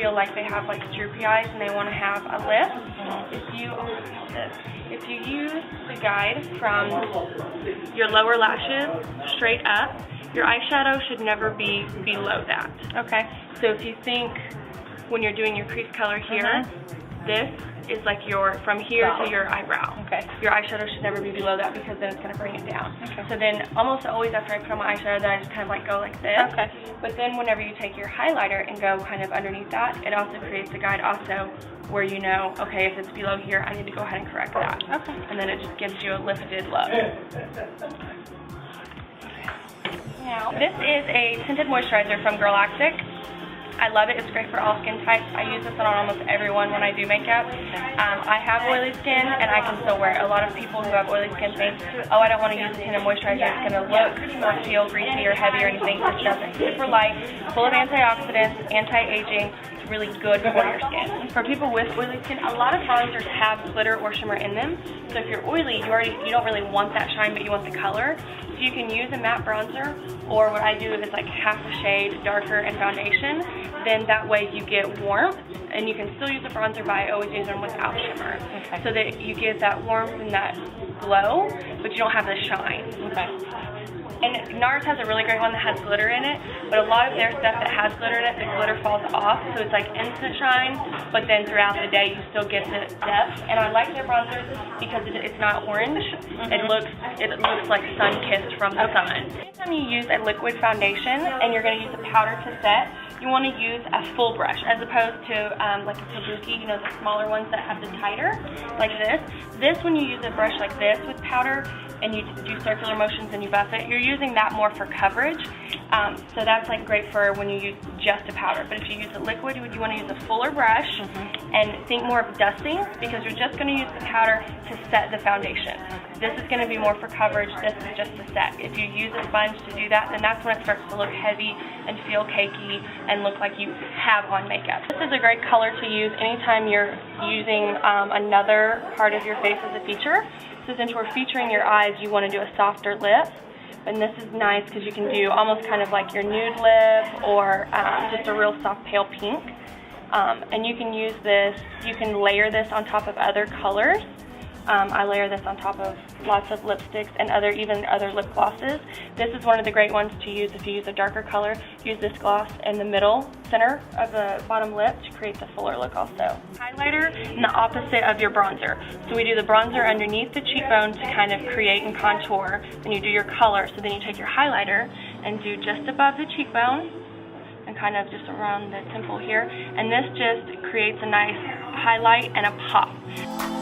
feel like they have like droopy eyes and they want to have a lift, if you use the guide from your lower lashes straight up, your eyeshadow should never be below that. Okay. So if you think when you're doing your crease color here, this is like from here to your eyebrow. Okay. Your eyeshadow should never be below that because then it's going to bring it down. Okay. So then almost always after I put on my eyeshadow, then I just kind of like go like this. Okay. But then whenever you take your highlighter and go kind of underneath that, it also creates a guide also where you know, okay, if it's below here, I need to go ahead and correct that. Okay. And then it just gives you a lifted look. Now, this is a tinted moisturizer from Galactic. I love it. It's great for all skin types. I use this on almost everyone when I do makeup. I have oily skin and I can still wear it. A lot of people who have oily skin think, oh, I don't want to use a tinted moisturizer. It's going to look or feel greasy or heavy or anything. It doesn't. Super light, full of antioxidants, anti-aging. It's really good for your skin. For people with oily skin, a lot of bronzers have glitter or shimmer in them. So if you're oily, you don't really want that shine, but you want the color. So you can use a matte bronzer, or what I do is like half a shade darker in foundation. Then that way you get warmth, and you can still use a bronzer, but I always use them without shimmer. Okay. So that you get that warmth and that glow, but you don't have the shine. Okay. And NARS has a really great one that has glitter in it, but a lot of their stuff that has glitter in it, the glitter falls off, so it's like instant shine, but then throughout the day you still get the depth. And I like their bronzers because it's not orange. It looks like sun-kissed from the sun. Anytime you use a liquid foundation and you're going to use a powder to set, you want to use a full brush as opposed to like a kabuki, you know, the smaller ones that have the tighter, like this. This, when you use a brush like this with powder and you do circular motions and you buff it, you're using that more for coverage. So that's like great for when you use just a powder. But if you use a liquid, you want to use a fuller brush and think more of dusting, because you're just going to use the powder to set the foundation. This is going to be more for coverage. This is just to set. If you use a sponge to do that, then that's when it starts to look heavy and feel cakey and look like you have on makeup. This is a great color to use anytime you're using another part of your face as a feature. So since we're featuring your eyes, you want to do a softer lip. And this is nice because you can do almost kind of like your nude lip or just a real soft pale pink. And you can use this, you can layer this on top of other colors. I layer this on top of lots of lipsticks and even other lip glosses. This is one of the great ones to use if you use a darker color. Use this gloss in the middle center of the bottom lip to create the fuller look also. Highlighter in the opposite of your bronzer. So we do the bronzer underneath the cheekbone to kind of create and contour. Then you do your color. So then you take your highlighter and do just above the cheekbone and kind of just around the temple here. And this just creates a nice highlight and a pop.